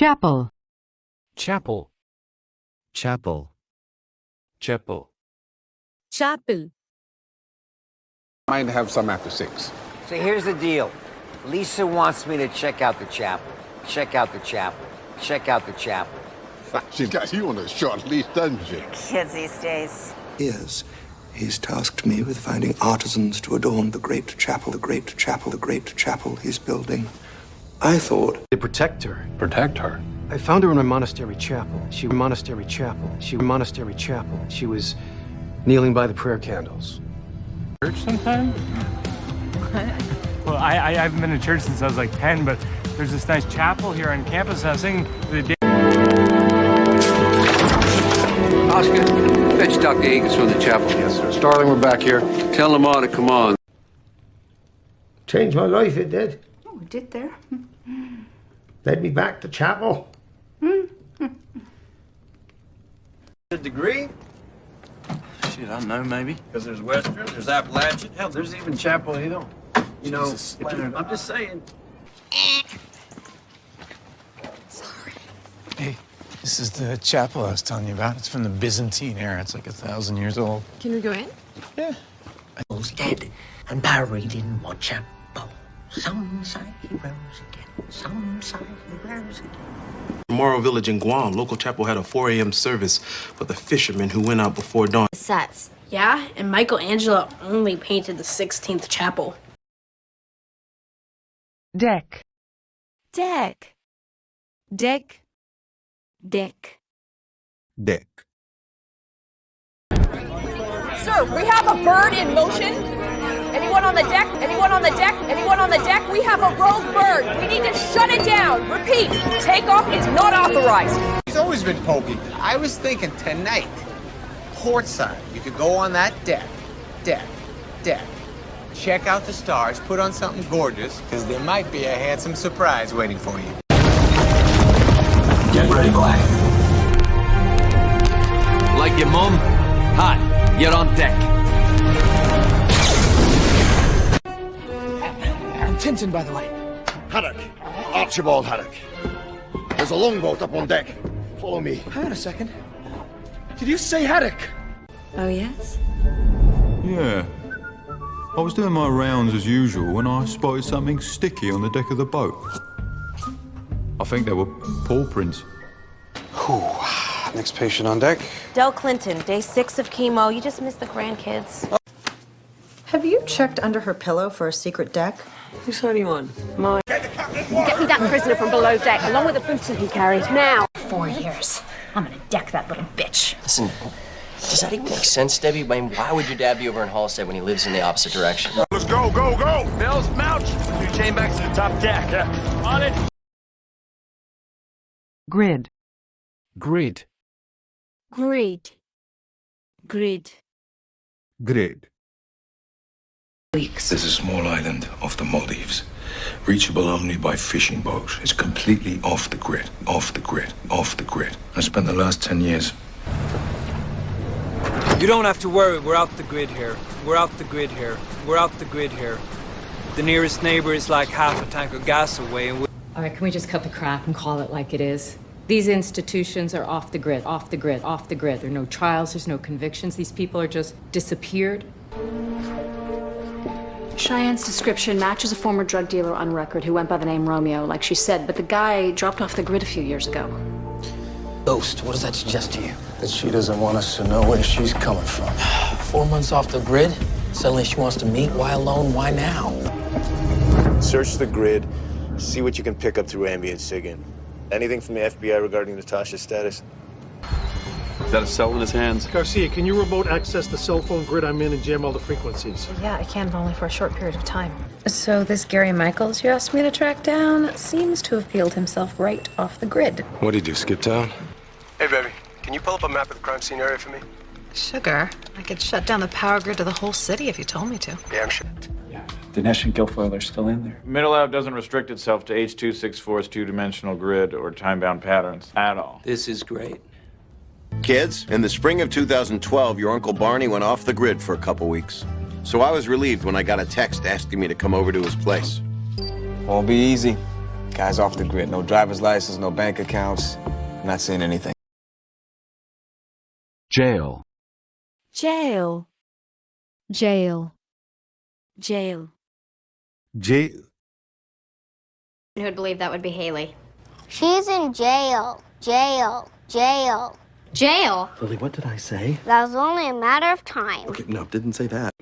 Chapel. Chapel. Chapel. Chapel. Chapel. Might have some after 6. So here's the deal. Lisa wants me to check out the chapel. Check out the chapel. Check out the chapel. She's got you on a short leash, doesn't she? Kids these days. Years, he's tasked me with finding artisans to adorn the great chapel, the great chapel he's building. I thought... To protect her. Protect her? I found her in a monastery chapel. She was kneeling by the prayer candles. Church sometime? Well, I haven't been to church since I was like 10, but there's this nice chapel here on campus. I was thinking the Oscar, fetch Dr. Akins from the chapel. Yes, sir. Starling, we're back here. Tell Lamar to come on. Changed my life, it did. Oh, it did there. Led me back to chapel. A degree? Shit, I don't know, maybe. Because there's Western, there's Appalachian. Hell, there's even chapel, you know. You know, I'm just saying. Sorry. Hey, this is the chapel I was telling you about. It's from the Byzantine era. It's like 1,000 years old. Can we go in? Yeah. Was dead and buried in what chapel? Some say he rose again. Some say he rose again. Morrow Village in Guam, local chapel had a 4 a.m. service for the fishermen who went out before dawn. Sets. Yeah, and Michelangelo only painted the 16th chapel. Deck. Deck. Deck. Deck. Deck. Sir, we have a bird in motion. Anyone on the deck? Anyone on the deck? Anyone on the deck? We have a rogue bird. We need to shut it down. Repeat, takeoff is not authorized. He's always been pokey. I was thinking tonight, portside, you could go on that deck. Check out the stars, put on something gorgeous, because there might be a handsome surprise waiting for you. Get ready, Black. Like your mom? Hi, you're on deck. I'm Tintin, by the way. Haddock. Archibald Haddock. There's a longboat up on deck. Follow me. Hang on a second. Did you say Haddock? Oh, yes? Yeah. I was doing my rounds as usual when I spotted something sticky on the deck of the boat. I think they were paw prints. Next patient on deck. Del Clinton, day 6 of chemo. You just missed the grandkids. Have you checked under her pillow for a secret deck? Who's anyone? Get me that prisoner from below deck, along with the booty he carried. Now. 4 years. I'm gonna deck that little bitch. Listen, does that even make sense, Debbie? I mean, why would your dad be over in Halstead when he lives in the opposite direction? Let's go. Mills, mount! You chain back to the top deck. On it! Grid. Grid. Grid. Grid. Grid. This is a small island off the Maldives, reachable only by fishing boat. It's completely off the grid. I spent the last 10 years. You don't have to worry, we're out the grid here. We're out the grid here. The nearest neighbor is like half a tank of gas away, and All right, can we just cut the crap and call it like it is? These institutions are off the grid. There are no trials, there's no convictions. These people are just disappeared. Cheyenne's description matches a former drug dealer on record who went by the name Romeo, like she said, but the guy dropped off the grid a few years ago. Ghost, what does that suggest to you? That she doesn't want us to know where she's coming from. 4 months off the grid? Suddenly she wants to meet. Why alone? Why now? Search the grid. See what you can pick up through ambient SIGINT. Anything from the FBI regarding Natasha's status? Is that a cell in his hands? Garcia, can you remote access the cell phone grid I'm in and jam all the frequencies? Yeah, I can, but only for a short period of time. So this Gary Michaels you asked me to track down seems to have peeled himself right off the grid. What'd he do, skip town? Hey, baby. Can you pull up a map of the crime scene area for me? Sugar, I could shut down the power grid to the whole city if you told me to. Yeah, I'm sure. Dinesh and Guilfoyle are still in there. Middle Lab doesn't restrict itself to H.264's two-dimensional grid or time-bound patterns at all. This is great. Kids, in the spring of 2012, your Uncle Barney went off the grid for a couple weeks. So I was relieved when I got a text asking me to come over to his place. All be easy. Guy's off the grid. No driver's license, no bank accounts. Not seeing anything. Jail. Jail. Jail. Jail. Jail. Who would believe that would be Haley? She's in jail. Jail. Jail. Jail? Lily, what did I say? That was only a matter of time. Okay, no, didn't say that.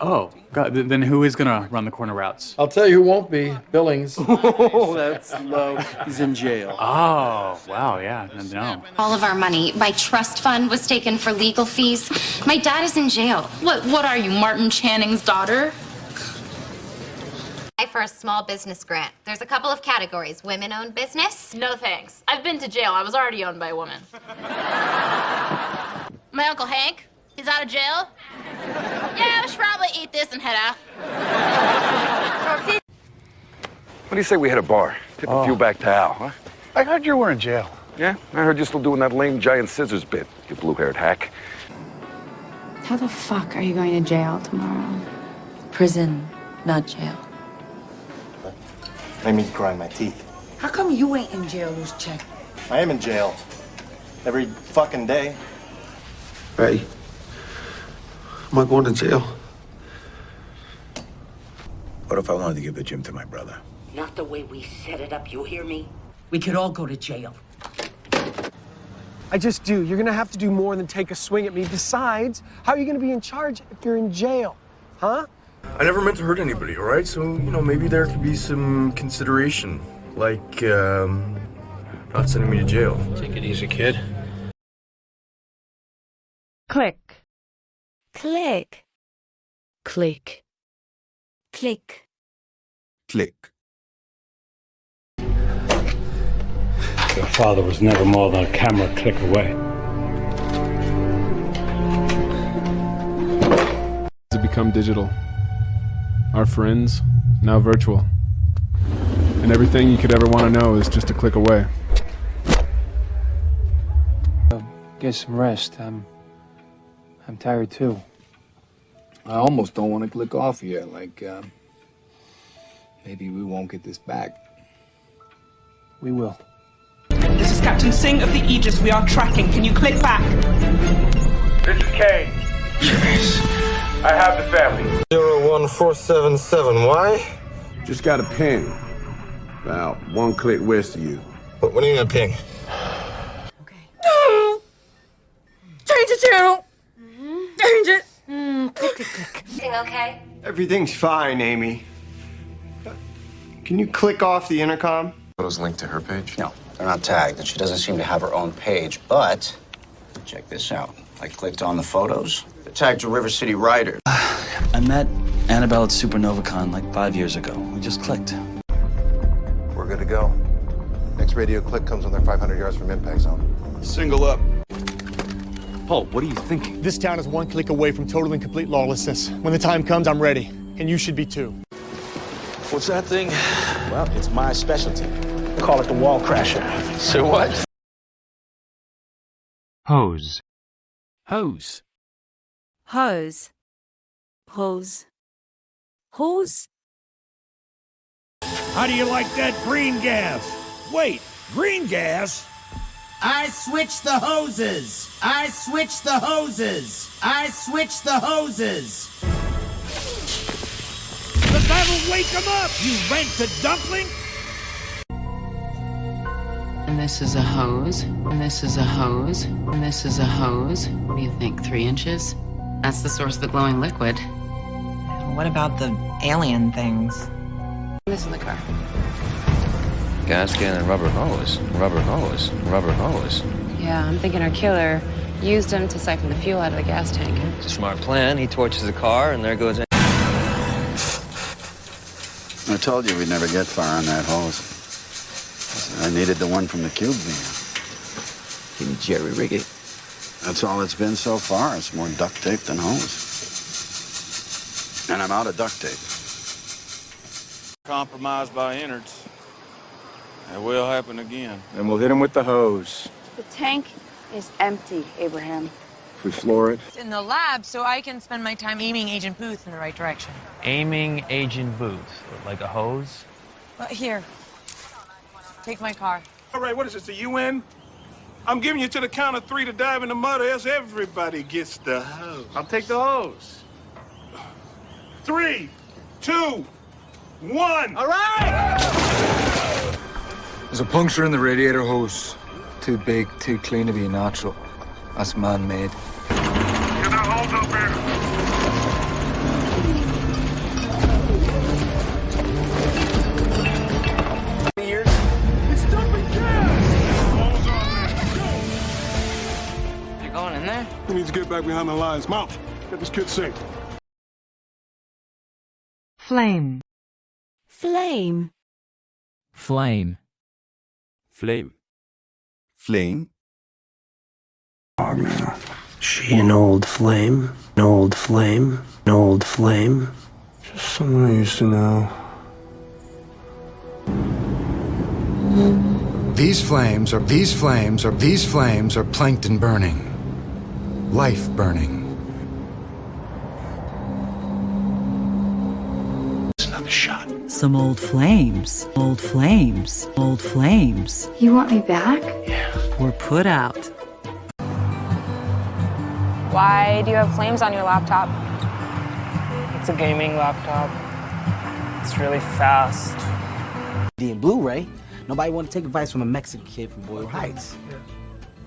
Oh, God, then who is gonna run the corner routes? I'll tell you who won't be. Billings. Oh, that's low. He's in jail. Oh, wow, yeah, no. All of our money, my trust fund was taken for legal fees. My dad is in jail. What are you, Martin Channing's daughter? For a small business grant. There's a couple of categories. Women-owned business. No thanks. I've been to jail. I was already owned by a woman. My Uncle Hank, he's out of jail. Yeah, I should probably eat this and head out. What do you say we hit a bar? Tip a few back to Al, huh? I heard you were in jail. Yeah? I heard you're still doing that lame giant scissors bit, you blue-haired hack. How the fuck are you going to jail tomorrow? Prison, not jail. I mean, grind my teeth. How come you ain't in jail, loose check? I am in jail. Every fucking day. Hey. Am I going to jail? What if I wanted to give the gym to my brother? Not the way we set it up, you hear me? We could all go to jail. I just do. You're gonna have to do more than take a swing at me. Besides, how are you gonna be in charge if you're in jail? Huh? I never meant to hurt anybody, all right? So, maybe there could be some consideration. Like, not sending me to jail. Take it easy, kid. Click. Click. Click. Click. Click. Your father was never more than a camera click away. To become digital. Our friends, now virtual. And everything you could ever want to know is just a click away. Get some rest. I'm tired too. I almost don't want to click off yet, like, maybe we won't get this back. We will. This is Captain Singh of the Aegis. We are tracking. Can you click back? This is Kane. Yes. I have the family. 01477. Why? Just got a ping. About 1 click west of you. What do you mean a ping? Change the channel. Change it. Click, click, click. Everything okay? Everything's fine, Amy. Can you click off the intercom? Photos linked to her page? No, they're not tagged, and she doesn't seem to have her own page, but check this out. I clicked on the photos. They're tagged to River City Rider. I met Annabelle at SupernovaCon like 5 years ago. We just clicked. We're good to go. Next radio click comes when they're 500 yards from impact zone. Single up. Paul, what are you thinking? This town is 1 click away from total and complete lawlessness. When the time comes, I'm ready. And you should be too. What's that thing? Well, it's my specialty. Call it the wall crasher. So what? Hose. Hose. Hose. Hose. Hose. How do you like that green gas? Wait, green gas? I switch the hoses. I switch the hoses. I switch the hoses. But that'll wake him up, you rented dumpling! And this is a hose, and this is a hose, and this is a hose. What do you think, 3 inches? That's the source of the glowing liquid. What about the alien things? This in the car. Gas can and rubber hose, rubber hose, rubber hose. Yeah, I'm thinking our killer used them to siphon the fuel out of the gas tank. It's a smart plan. He torches the car, and there goes... I told you we'd never get far on that hose. I needed the one from the cube van. Can you jerry-rig it? That's all it's been so far. It's more duct tape than hose. And I'm out of duct tape. Compromised by innards. That will happen again. Then we'll hit him with the hose. The tank is empty, Abraham. If we floor it. It's in the lab, so I can spend my time aiming Agent Booth in the right direction. Aiming Agent Booth, like a hose? Here. take my car. All right, what is this, the UN? I'm giving you to the count of 3 to dive in the mud, or else everybody gets the hose. I'll take the hose. 3, 2, 1. All right! There's a puncture in the radiator hose. Too big, too clean to be natural. That's man-made. Get that hose up here. It's dumping gas! Hose on there. You're going in there? We need to get back behind the lines. Mount. Get this kid safe. Flame. Flame. Flame. Flame. Flame. She an old flame? An old flame? An old flame? Just someone I used to know. These flames are plankton burning. Life burning. Another shot. Some old flames. Old flames. Old flames. You want me back? Were put out. Why do you have flames on your laptop? It's a gaming laptop. It's really fast. In Blu-ray, nobody wanted to take advice from a Mexican kid from Boyle Heights.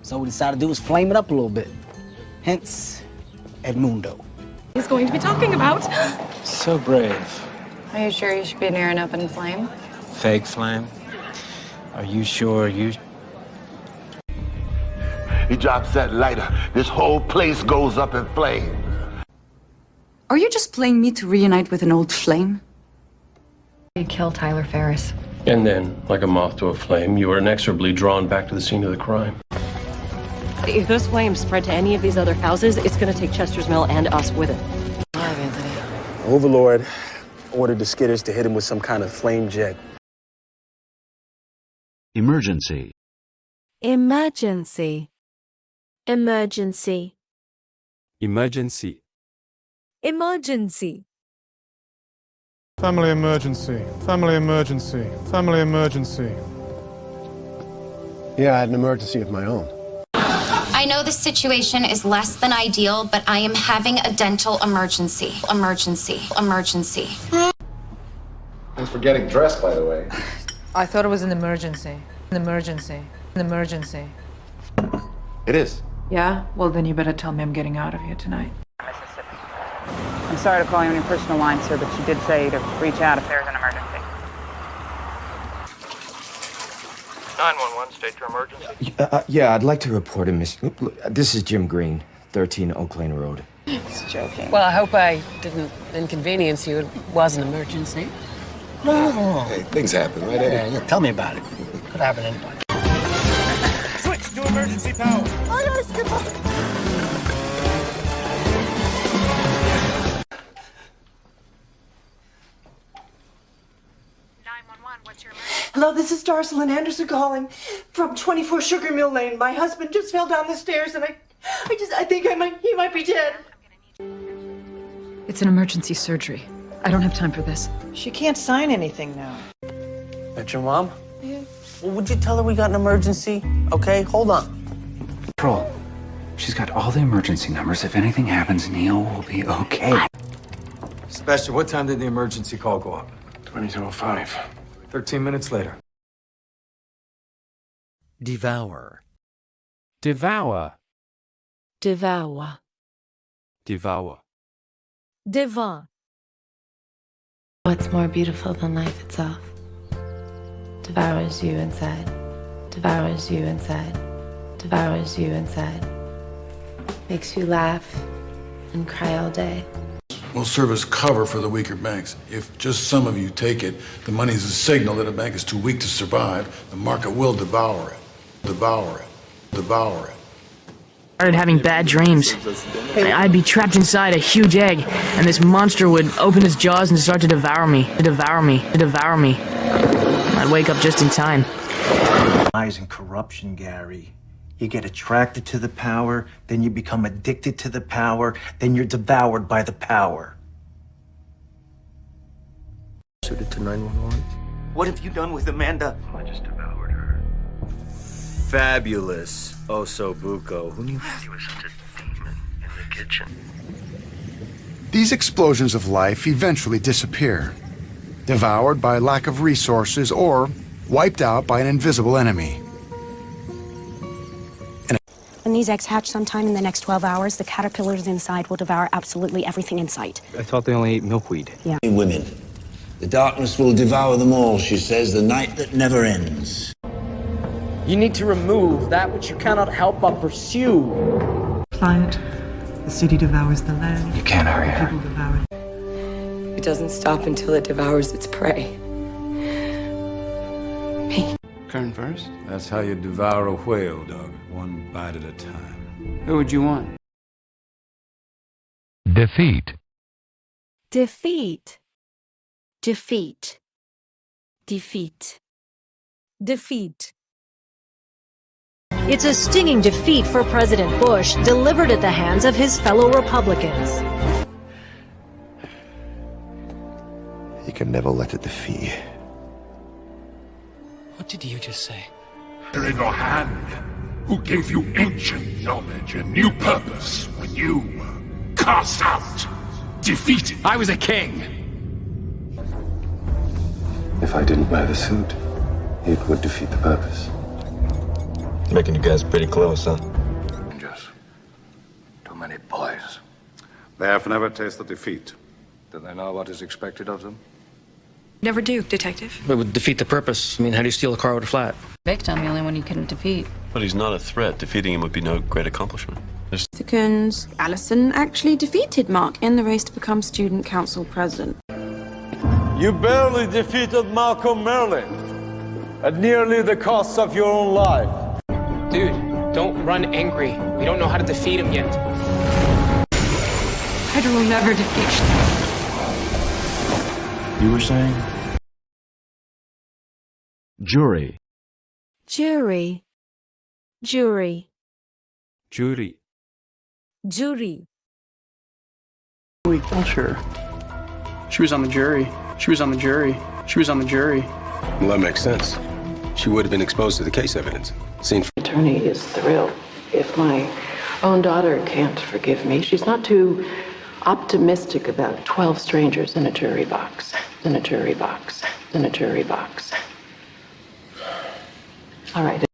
So what we decided to do was flame it up a little bit. Hence, Edmundo. He's going to be talking about. So brave. Are you sure you should be near an open flame? Fake flame? Are you sure you... He drops that lighter. This whole place goes up in flames. Are you just playing me to reunite with an old flame? You killed Tyler Ferris. And then, like a moth to a flame, you were inexorably drawn back to the scene of the crime. If those flames spread to any of these other houses, it's going to take Chester's Mill and us with it. Overlord ordered the skidders to hit him with some kind of flame jet. Emergency. Emergency. Emergency. Emergency. Emergency. Family emergency. Family emergency. Family emergency. Yeah, I had an emergency of my own. I know the situation is less than ideal, but I am having a dental emergency. Emergency. Emergency. Thanks for getting dressed, by the way. I thought it was an emergency. An emergency. An emergency. It is. Yeah? Well, then you better tell me I'm getting out of here tonight. I'm sorry to call you on your personal line, sir, but she did say to reach out if there's an emergency. 911, state your emergency. Yeah, I'd like to report a This is Jim Green, 13 Oak Lane Road. He's joking. Well, I hope I didn't inconvenience you. It was an emergency. No. Hey, things happen, right, Eddie? Yeah, tell me about it. Could happen to anybody. Switch to emergency power. I gotta skip up. 911, what's your emergency? Hello, this is Darcelyn Anderson calling from 24 Sugar Mill Lane. My husband just fell down the stairs and I think he might be dead. It's an emergency surgery. I don't have time for this. She can't sign anything now. That's your mom? Yeah. Well, would you tell her we got an emergency? Okay, hold on. Patrol, she's got all the emergency numbers. If anything happens, Neil will be okay. Sebastian, what time did the emergency call go up? 22:05. 13 minutes later. Devour. Devour. Devour. Devour. Devour. What's more beautiful than life itself? Devours you inside. Devours you inside. Devours you inside. Makes you laugh and cry all day. Will serve as cover for the weaker banks. If just some of you take it, the money is a signal that a bank is too weak to survive. The market will devour it. Devour it. Devour it. Started having bad dreams. I'd be trapped inside a huge egg, and this monster would open its jaws and start to devour me, to devour me, to devour me. I'd wake up just in time. Lies and corruption, Gary. You get attracted to the power, then you become addicted to the power, then you're devoured by the power. Suited to 911. What have you done with Amanda? I just devoured her. fabulous Osobuco. Who knew he was such a demon in the kitchen? These explosions of life eventually disappear, devoured by lack of resources or wiped out by an invisible enemy. When these eggs hatch sometime in the next 12 hours, the caterpillars inside will devour absolutely everything in sight. I thought they only ate milkweed. Yeah. Women. The darkness will devour them all, she says, the night that never ends. You need to remove that which you cannot help but pursue. Pliant. The city devours the land. You can't hurry her. People devour it. It doesn't stop until it devours its prey. Me. Kern first? That's how you devour a whale, dog. One bite at a time. Who would you want? Defeat. Defeat. Defeat. Defeat. Defeat. It's a stinging defeat for President Bush, delivered at the hands of his fellow Republicans. You can never let it defeat you. What did you just say? In your hand, who gave you ancient knowledge and new purpose when you cast out, defeated. I was a king. If I didn't wear the suit, it would defeat the purpose. Making you guys pretty close, huh? Just too many boys. They have never tasted defeat. Do they know what is expected of them? Never do, Detective. It would defeat the purpose. I mean, how do you steal a car with a flat? Victim, the only one you couldn't defeat. But he's not a threat. Defeating him would be no great accomplishment. Seconds. Allison actually defeated Mark in the race to become student council president. You barely defeated Malcolm Merlin at nearly the cost of your own life. Dude, don't run angry. We don't know how to defeat him yet. Frederick will never defeat. You were saying? Jury. Jury. Jury. Jury. Jury. We killed her. She was on the jury. She was on the jury. She was on the jury. Well, that makes sense. She would have been exposed to the case evidence. Seen. Attorney is thrilled. If my own daughter can't forgive me, she's not too optimistic about 12 strangers in a jury box. In a jury box. In a jury box. All right.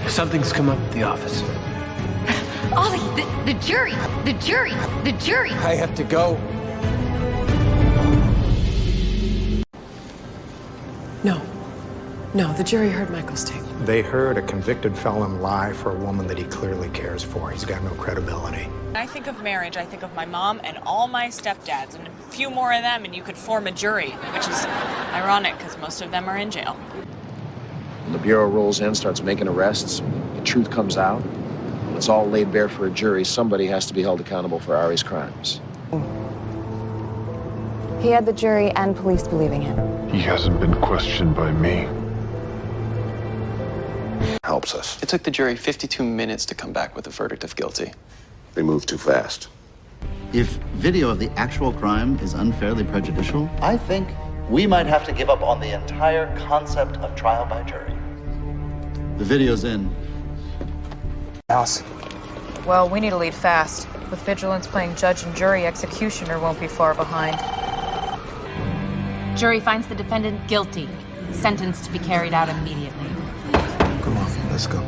Something's come up at the office. Ollie, the jury. The jury. The jury. I have to go. No. No, the jury heard Michael's tape. They heard a convicted felon lie for a woman that he clearly cares for. He's got no credibility. When I think of marriage, I think of my mom and all my stepdads, and a few more of them, and you could form a jury, which is ironic because most of them are in jail. When the Bureau rolls in, starts making arrests, the truth comes out, when it's all laid bare for a jury, somebody has to be held accountable for Ari's crimes. He had the jury and police believing him. He hasn't been questioned by me. Helps us. It took the jury 52 minutes to come back with a verdict of guilty. They move too fast. If video of the actual crime is unfairly prejudicial, I think we might have to give up on the entire concept of trial by jury. The video's in. House. Well, we need to lead fast. With vigilance playing judge and jury, executioner won't be far behind. Jury finds the defendant guilty. Sentence to be carried out immediately. Come on, let's go.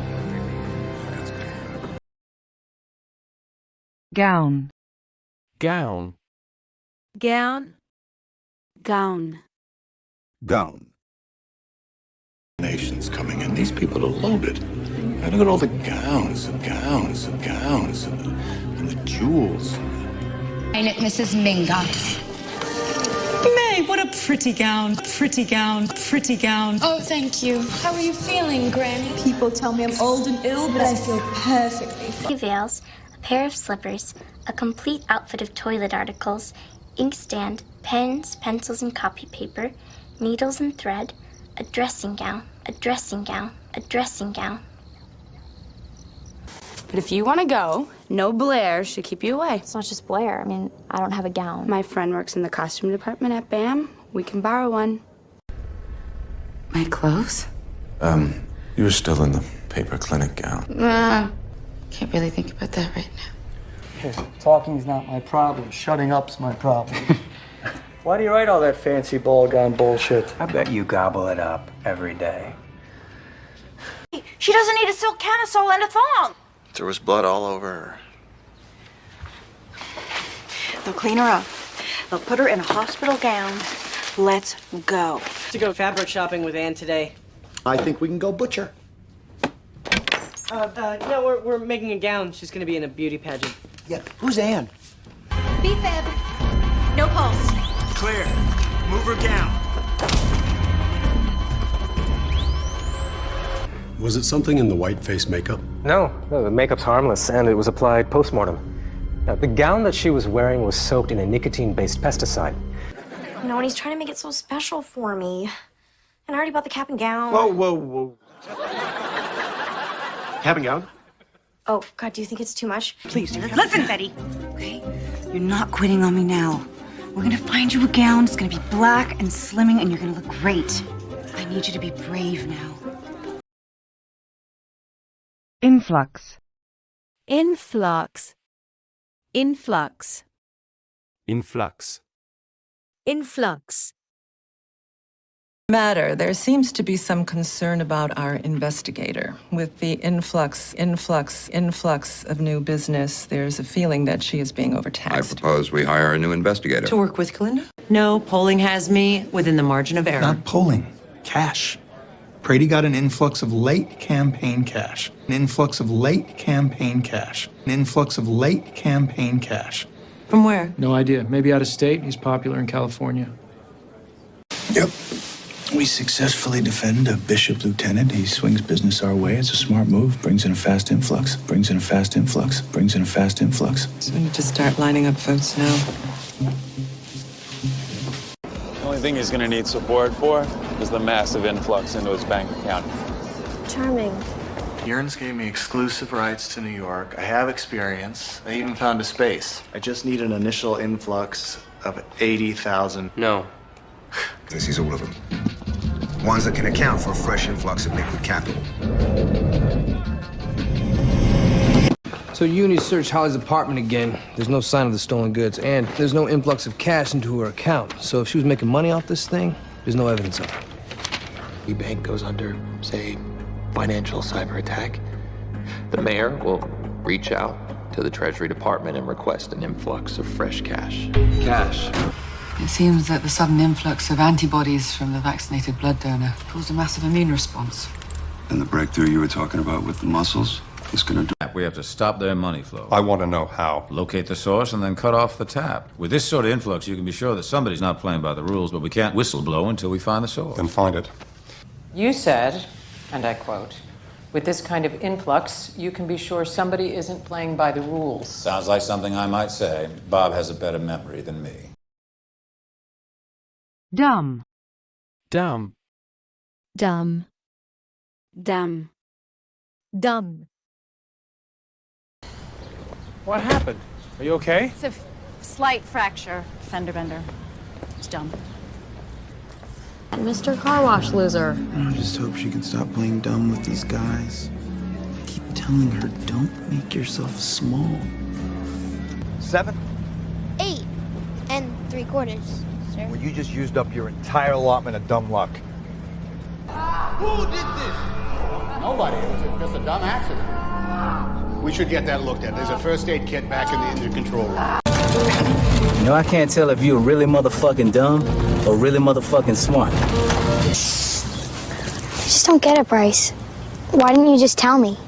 Gown. Gown. Gown. Gown. Gown. Nations coming in. These people are loaded. Now look at all the gowns and gowns and gowns and the jewels. And Mrs. Mingus. May, what a pretty gown. Pretty gown. Pretty gown. Oh, thank you. How are you feeling, Granny? People tell me I'm old and ill, but I feel perfectly fine. Veils, a pair of slippers, a complete outfit of toilet articles, inkstand, pens, pencils, and copy paper, needles and thread, a dressing gown, a dressing gown, a dressing gown. But if you want to go, no Blair should keep you away. It's not just Blair. I mean, I don't have a gown. My friend works in the costume department at BAM. We can borrow one. My clothes? You're still in the paper clinic gown. Can't really think about that right now. Talking's not my problem. Shutting up's my problem. Why do you write all that fancy ball gown bullshit? I bet you gobble it up every day. She doesn't need a silk camisole and a thong. There was blood all over her. They'll clean her up. They'll put her in a hospital gown. Let's go. To go fabric shopping with Anne today. I think we can go butcher. No, we're making a gown. She's gonna be in a beauty pageant. Yeah, who's Anne? B-Fab. No pulse. Clear. Move her down. Was it something in the white face makeup? No, the makeup's harmless, and it was applied post-mortem. Now, the gown that she was wearing was soaked in a nicotine-based pesticide. You know, and he's trying to make it so special for me. And I already bought the cap and gown. Whoa. Cap and gown? Oh, God, do you think it's too much? Please, Listen, Betty. Okay? You're not quitting on me now. We're gonna find you a gown. It's gonna be black and slimming, and you're gonna look great. I need you to be brave now. Influx. Influx. Influx. Influx. Influx. Matter, there seems to be some concern about our investigator. With the influx of new business, there's a feeling that she is being overtaxed. I propose we hire a new investigator. To work with Kalinda? No, polling has me within the margin of error. Not polling, cash. Brady got an influx of late campaign cash. An influx of late campaign cash. An influx of late campaign cash. From where? No idea. Maybe out of state. He's popular in California. Yep. We successfully defend a bishop lieutenant. He swings business our way. It's a smart move. Brings in a fast influx. Brings in a fast influx. Brings in a fast influx. So we need to start lining up votes now. The only thing he's going to need support for is the massive influx into his bank account. Charming. Yearns gave me exclusive rights to New York. I have experience. I even found a space. I just need an initial influx of 80,000. No. This is all of them. Ones that can account for a fresh influx of liquid capital. So Uni searched Holly's apartment again. There's no sign of the stolen goods, and there's no influx of cash into her account. So if she was making money off this thing, there's no evidence of it. The bank goes under, say, financial cyber attack. The mayor will reach out to the Treasury Department and request an influx of fresh cash. Cash. It seems that the sudden influx of antibodies from the vaccinated blood donor caused a massive immune response. And the breakthrough you were talking about with the muscles is going to do. We have to stop their money flow. I want to know how. Locate the source and then cut off the tap. With this sort of influx, you can be sure that somebody's not playing by the rules, but we can't whistleblow until we find the source. Then find it. You said, and I quote, "With this kind of influx, you can be sure somebody isn't playing by the rules." Sounds like something I might say. Bob has a better memory than me. Dumb. Dumb. Dumb. Dumb. Dumb. What happened? Are you okay? It's a slight fracture. Fender bender. It's dumb. Mr. Car Wash loser. I just hope she can stop playing dumb with these guys. I keep telling her, don't make yourself small. 7? 8 3/4, sir. Well, you just used up your entire allotment of dumb luck. Who did this? Nobody. It was just a dumb accident. We should get that looked at. There's a first aid kit back in the control room. You know, I can't tell if you're really motherfucking dumb or really motherfucking smart. I just don't get it, Bryce. Why didn't you just tell me?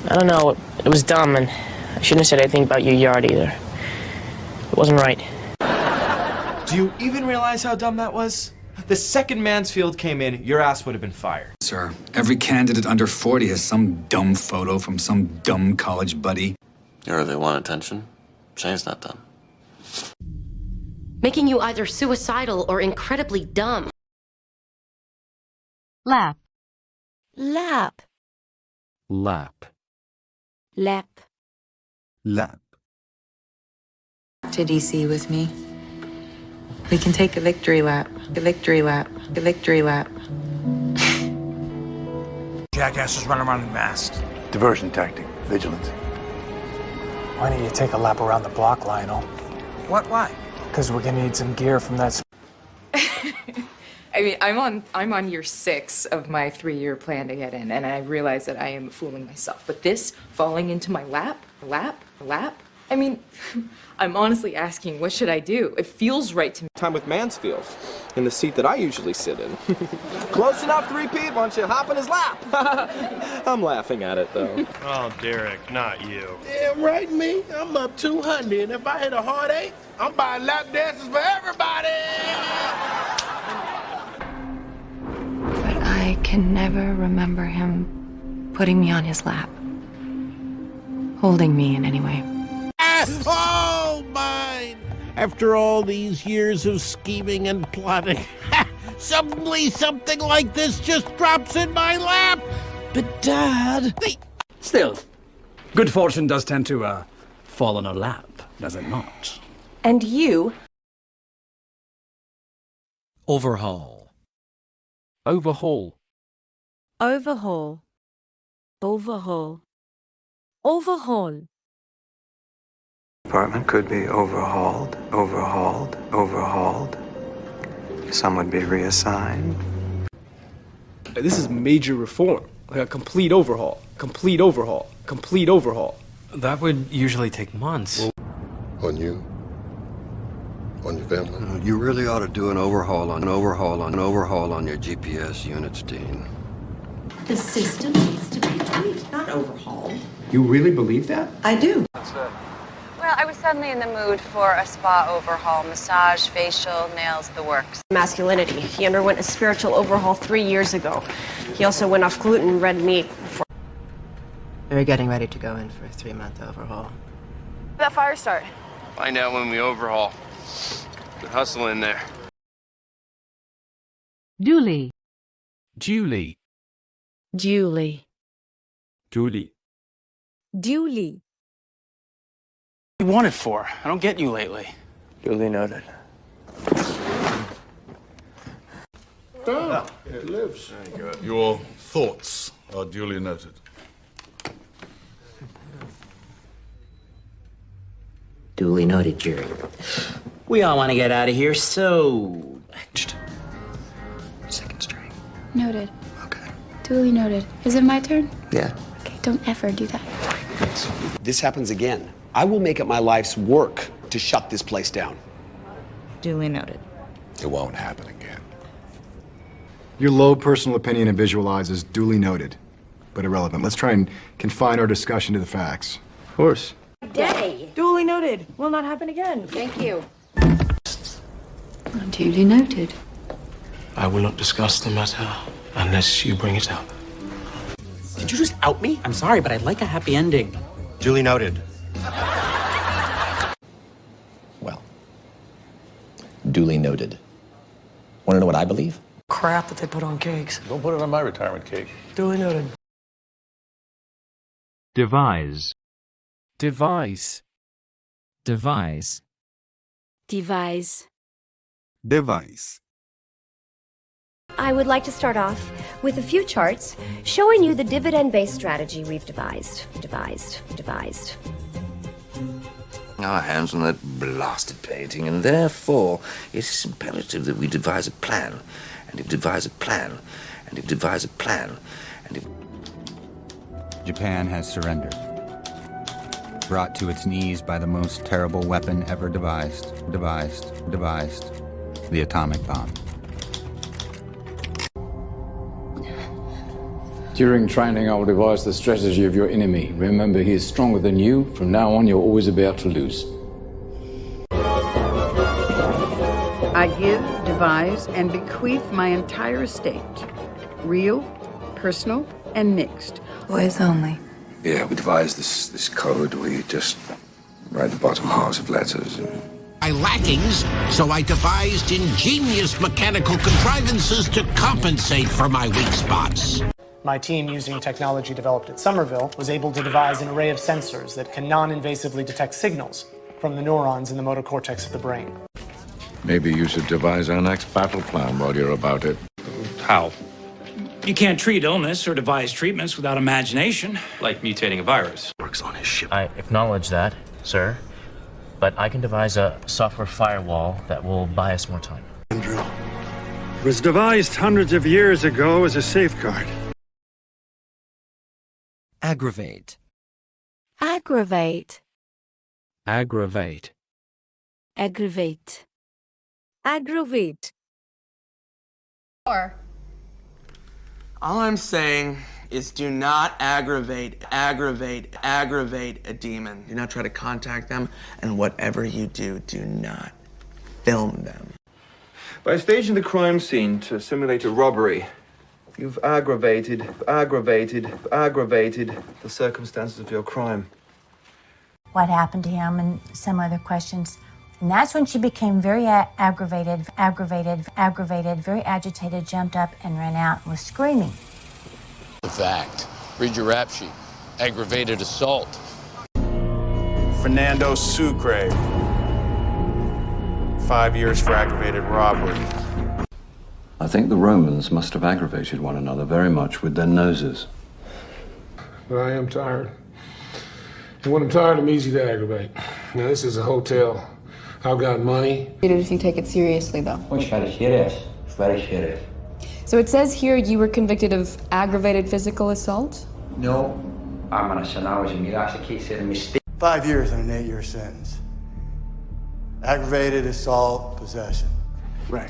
I don't know. It was dumb, and I shouldn't have said anything about your yard either. It wasn't right. Do you even realize how dumb that was? The second Mansfield came in, your ass would have been fired. Sir, every candidate under 40 has some dumb photo from some dumb college buddy. You really want attention? Shane's not done. Making you either suicidal or incredibly dumb. Lap. Lap. Lap. Lap. Lap. To DC with me. We can take a victory lap. A victory lap. A victory lap. jackasses run around in masks. Diversion tactic. Vigilance. Why don't you take a lap around the block, Lionel? Why? Because we're gonna need some gear from that. I mean, I'm on year 6 of my 3-year plan to get in, and I realize that I am fooling myself. But this falling into my lap, I mean, I'm honestly asking, what should I do? It feels right to me. Time with Mansfield, in the seat that I usually sit in. Close enough, 3Pete, why don't you hop in his lap? I'm laughing at it, though. Oh, Derek, not you. Damn right, me. I'm up 200, and if I hit a heartache, I'm buying lap dances for everybody. But I can never remember him putting me on his lap. Holding me in any way. Oh, mine! After all these years of scheming and plotting, suddenly something like this just drops in my lap. But, Dad... Still, good fortune does tend to, fall on her lap, does it not? And you... Overhaul. Overhaul. Overhaul. Overhaul. Overhaul. Department could be overhauled. Some would be reassigned. This is major reform. Like a complete overhaul. Complete overhaul. Complete overhaul. That would usually take months. On you? On your family? You really ought to do an overhaul on your GPS units, Dean. The system needs to be tweaked, not overhauled. You really believe that? I do. Well, I was suddenly in the mood for a spa overhaul. Massage, facial, nails, the works. Masculinity. He underwent a spiritual overhaul 3 years ago. He also went off gluten and red meat. We're getting ready to go in for a 3-month overhaul. That fire start. Find out when we overhaul. Good hustle in there. Duly. Duly. Duly. Duly. Duly. What do you want it for? I don't get you lately. Duly noted. It lives. Your thoughts are duly noted. Duly noted, jury. We all want to get out of here, so... Second string. Noted. Okay. Duly noted. Is it my turn? Yeah. Okay, don't ever do that. This happens again, I will make it my life's work to shut this place down. Duly noted. It won't happen again. Your low personal opinion and visualize is duly noted, but irrelevant. Let's try and confine our discussion to the facts. Of course. Day. Duly noted. Will not happen again. Thank you. Duly noted. I will not discuss the matter unless you bring it up. Did you just out me? I'm sorry, but I'd like a happy ending. Duly noted. Well, duly noted. Want to know what I believe? Crap that they put on cakes. Don't put it on my retirement cake. Duly noted. Devise. Devise. Devise. Devise. Devise. I would like to start off with a few charts showing you the dividend-based strategy we've devised. Our hands on that blasted painting, and therefore it is imperative that we devise a plan, and if devise a plan, and if devise a plan, and if... Japan has surrendered. Brought to its knees by the most terrible weapon ever devised. The atomic bomb. During training, I will devise the strategy of your enemy. Remember, he is stronger than you. From now on, you're always about to lose. I give, devise, and bequeath my entire estate. Real, personal, and mixed. Boys only. Yeah, we devised this code where you just write the bottom halves of letters. My lackings, so I devised ingenious mechanical contrivances to compensate for my weak spots. My team, using technology developed at Somerville, was able to devise an array of sensors that can non-invasively detect signals from the neurons in the motor cortex of the brain. Maybe you should devise our next battle plan while you're about it. How? You can't treat illness or devise treatments without imagination. Like mutating a virus. Works on his ship. I acknowledge that, sir. But I can devise a software firewall that will buy us more time. Andrew. It was devised hundreds of years ago as a safeguard. Aggravate. Aggravate. Aggravate. Aggravate. Aggravate. All I'm saying is do not aggravate a demon. Do not try to contact them, and whatever you do, do not film them. By staging the crime scene to simulate a robbery, you've aggravated the circumstances of your crime. What happened to him and some other questions. And that's when she became very aggravated, very agitated, jumped up and ran out and was screaming. The fact. Read your rap sheet. Aggravated assault. Fernando Sucre. 5 years for aggravated robbery. I think the Romans must have aggravated one another very much with their noses. But I am tired. And when I'm tired, I'm easy to aggravate. Now, this is a hotel. I've got money. If you take it seriously, though. So it says here you were convicted of aggravated physical assault? No. 5 years and an 8-year sentence. Aggravated assault, possession. Right.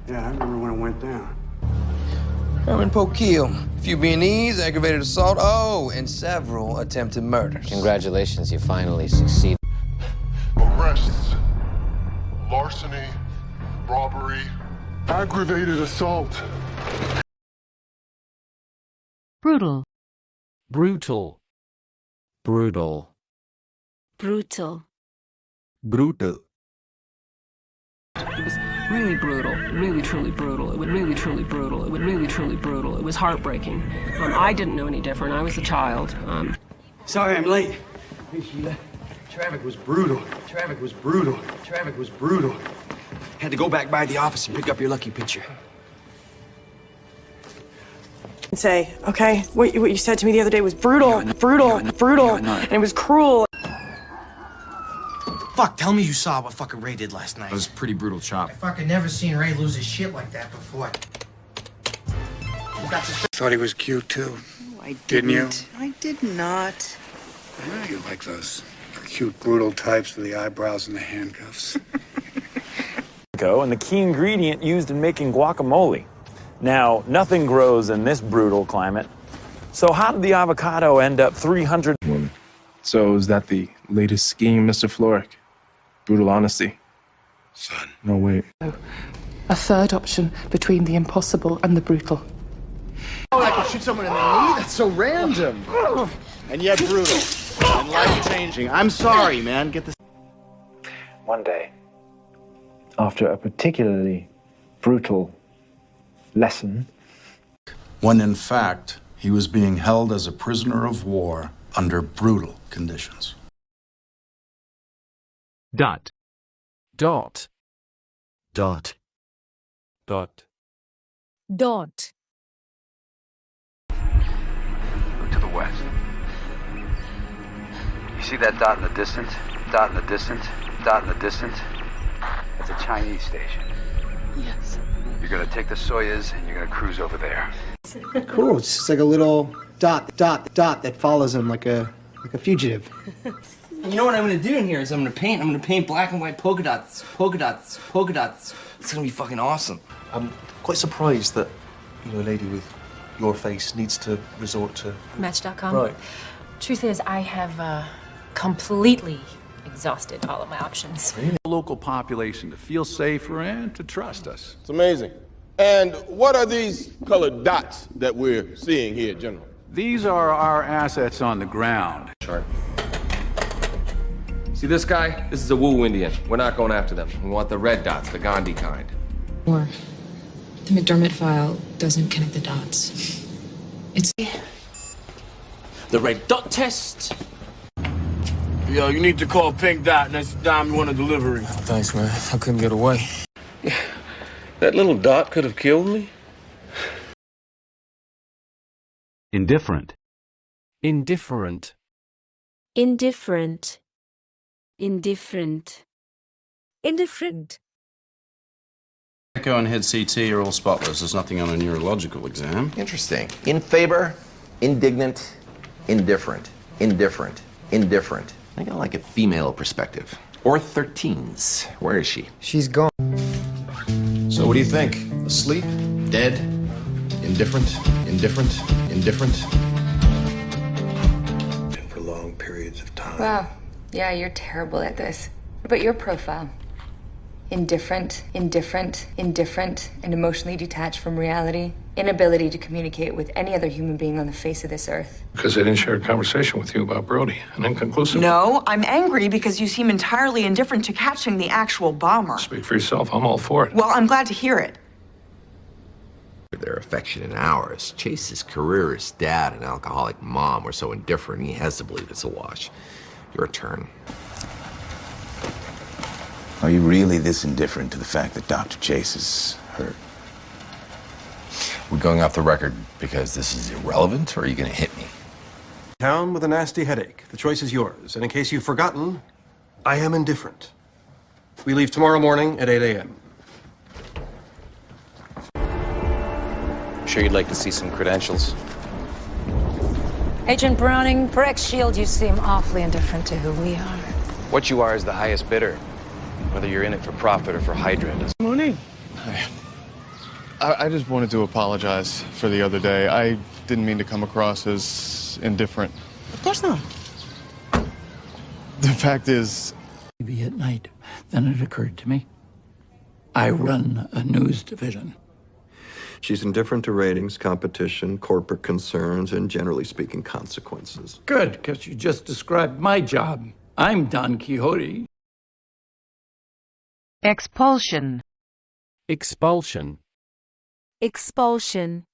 Yeah, I remember when it went down. Herman Pokiel. A few B&Es, aggravated assault, and several attempted murders. Congratulations, you finally succeeded. Arrests, larceny, robbery, aggravated assault. Brutal. Brutal. Brutal. Brutal. Brutal. It was really brutal, really truly brutal. It was really truly brutal. It was really truly brutal. It was heartbreaking. I didn't know any different. I was a child. Sorry I'm late. Hey, Sheila. Traffic was brutal. Traffic was brutal. Traffic was brutal. Had to go back by the office and pick up your lucky picture. And say, okay, what you said to me the other day was brutal, and it was cruel. Fuck, tell me you saw what fucking Ray did last night. It was a pretty brutal chop. I fucking never seen Ray lose his shit like that before. Thought he was cute, too. I Didn't you? I did not. I know you like those cute, brutal types with the eyebrows and the handcuffs. And the key ingredient used in making guacamole. Now, nothing grows in this brutal climate. So how did the avocado end up 300 women? So is that the latest scheme, Mr. Floric? Brutal honesty. Son. No, wait. A third option between the impossible and the brutal. Oh, I could shoot someone in the knee? That's so random. And yet brutal. And life-changing. I'm sorry, man. Get this. One day, after a particularly brutal lesson, When in fact, he was being held as a prisoner of war under brutal conditions. Dot. Dot. Dot. Dot. Dot. Look to the west. You see that dot in the distance? Dot in the distance? Dot in the distance? That's a Chinese station. Yes. You're gonna take the Soyuz and you're gonna cruise over there. Cool. It's just like a little dot that follows him like a fugitive. You know what I'm gonna do in here is I'm gonna paint black and white polka dots. It's gonna be fucking awesome. I'm quite surprised that, a lady with your face needs to resort to... Match.com? Right. Truth is, I have completely exhausted all of my options. The local population to feel safer and to trust us. It's amazing. And what are these colored dots that we're seeing here, General? These are our assets on the ground. Chart. See this guy? This is a Wu Indian. We're not going after them. We want the red dots, the Gandhi kind. Or the McDermott file doesn't connect the dots. It's the red dot test. Yo, you need to call Pink Dot next time you want a delivery. Thanks, man. I couldn't get away. That little dot could have killed me. Indifferent. Indifferent. Indifferent. Indifferent. Indifferent. Echo and head CT are all spotless. There's nothing on a neurological exam. Interesting. In favor, indignant, indifferent, indifferent, indifferent. I got like a female perspective. Or 13s. Where is she? She's gone. So what do you think? Asleep? Dead? Indifferent? Indifferent? Indifferent? For long periods of time. Wow. Yeah, you're terrible at this. What about your profile? Indifferent, indifferent, indifferent, and emotionally detached from reality. Inability to communicate with any other human being on the face of this earth. Because I didn't share a conversation with you about Brody. An inconclusive. No, I'm angry because you seem entirely indifferent to catching the actual bomber. Speak for yourself. I'm all for it. Well, I'm glad to hear it. Their affection and ours. Chase's careerist dad and alcoholic mom were so indifferent, he has to believe it's a wash. Your turn. Are you really this indifferent to the fact that Dr. Chase is hurt? We're going off the record because this is irrelevant, or are you going to hit me? Town with a nasty headache. The choice is yours. And in case you've forgotten, I am indifferent. We leave tomorrow morning at 8 a.m. Sure you'd like to see some credentials? Agent Browning, for ex-SHIELD, you seem awfully indifferent to who we are. What you are is the highest bidder. Whether you're in it for profit or for Hydra. Morning. Hi. I just wanted to apologize for the other day. I didn't mean to come across as indifferent. Of course not. The fact is... TV at night. Then it occurred to me. I run a news division. She's indifferent to ratings, competition, corporate concerns, and generally speaking, consequences. Good, because you just described my job. I'm Don Quixote. Expulsion. Expulsion. Expulsion.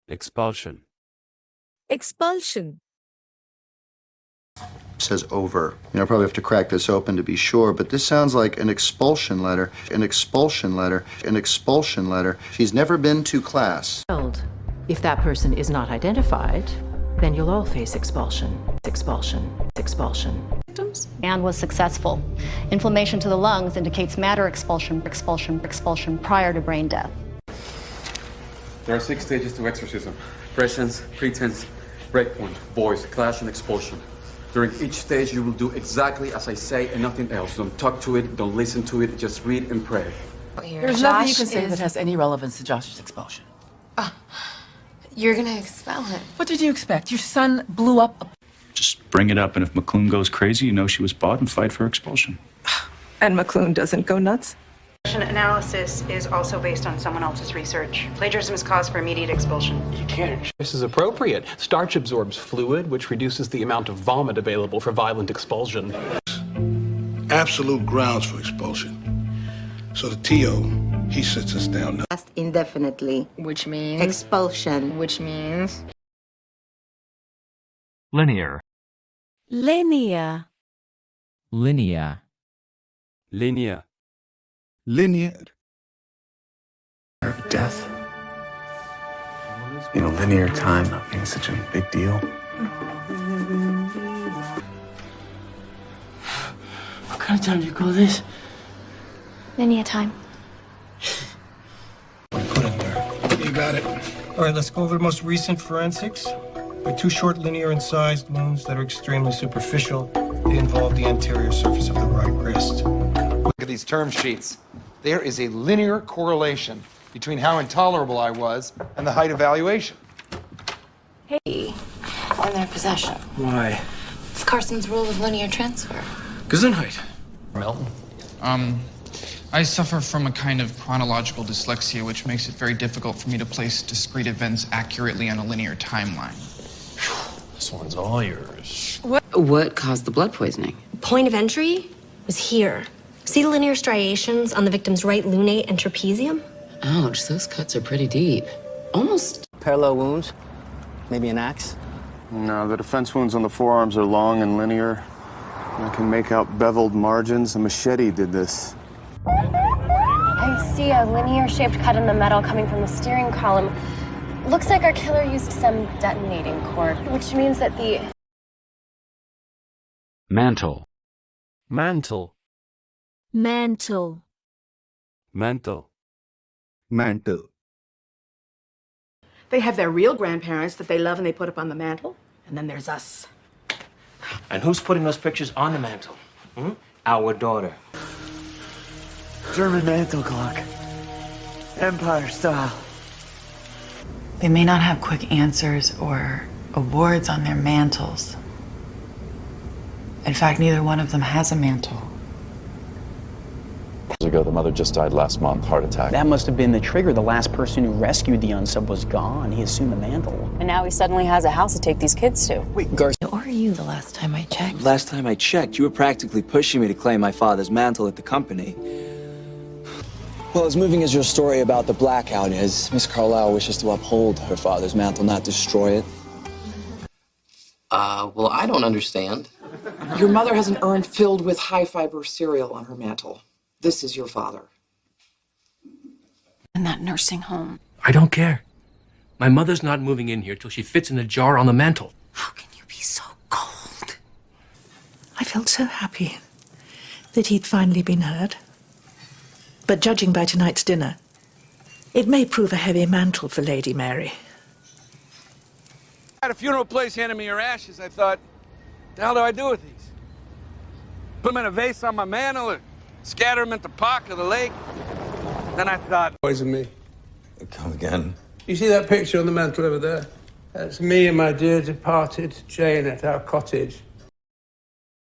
Expulsion. Expulsion. Says over. You know, I probably have to crack this open to be sure, but this sounds like an expulsion letter. An expulsion letter. An expulsion letter. She's never been to class. If that person is not identified, then you'll all face expulsion. Expulsion. Expulsion. And was successful. Inflammation to the lungs indicates matter expulsion prior to brain death. There are 6 stages to exorcism: presence, pretense, breakpoint, voice, clash, and expulsion. During each stage, you will do exactly as I say and nothing else. Don't talk to it, don't listen to it, just read and pray. There's nothing you can say that has any relevance to Josh's expulsion. You're gonna expel him. What did you expect? Your son blew up a... Just bring it up, and if McClune goes crazy, you know she was bought and fight for expulsion. And McClune doesn't go nuts? Analysis is also based on someone else's research. Plagiarism is cause for immediate expulsion. You can't. This is appropriate. Starch absorbs fluid, which reduces the amount of vomit available for violent expulsion. Absolute grounds for expulsion. So the TO, he sits us down now. Indefinitely. Which means? Expulsion. Which means? Linear. Linear. Linear. Linear. Linear. Death. You know, linear time not being such a big deal. What kind of time do you call this? Linear time. You got it. All right, let's go over the most recent forensics. They're 2 short linear incised wounds that are extremely superficial. They involve the anterior surface of the right wrist. Look at these term sheets. There is a linear correlation between how intolerable I was and the height evaluation. Hey, in their possession. Why? It's Carson's rule of linear transfer. Gesundheit. Milton. I suffer from a kind of chronological dyslexia, which makes it very difficult for me to place discrete events accurately on a linear timeline. This one's all yours. What caused the blood poisoning? Point of entry was here. See the linear striations on the victim's right lunate and trapezium? Ouch, those cuts are pretty deep. Almost. Parallel wounds? Maybe an axe? No, the defense wounds on the forearms are long and linear. I can make out beveled margins. A machete did this. I see a linear-shaped cut in the metal coming from the steering column. Looks like our killer used some detonating cord, which means that the... Mantle. Mantle. Mantle. Mantle. They have their real grandparents that they love and they put up on the mantle. And then there's us. And who's putting those pictures on the mantle? Our daughter. German mantle clock. Empire style. They may not have quick answers or awards on their mantles. In fact, neither one of them has a mantle. Years ago, the mother just died last month, heart attack. That must have been the trigger. The last person who rescued the unsub was gone. He assumed the mantle. And now he suddenly has a house to take these kids to. Wait, Garcia. Or are you the last time I checked? Last time I checked, you were practically pushing me to claim my father's mantle at the company. Well, as moving as your story about the blackout is, Miss Carlisle wishes to uphold her father's mantle, not destroy it. Well, I don't understand. Your mother has an urn filled with high-fiber cereal on her mantle. This is your father. In that nursing home. I don't care. My mother's not moving in here till she fits in the jar on the mantle. How can you be so cold? I felt so happy that he'd finally been heard. But judging by tonight's dinner, it may prove a heavy mantle for Lady Mary. At a funeral place handing me your ashes, I thought, the hell do I do with these? Put them in a vase on my mantle or scatter them at the park or the lake? Then I thought, Poison me. Come again. You see that picture on the mantle over there? That's me and my dear departed Jane at our cottage.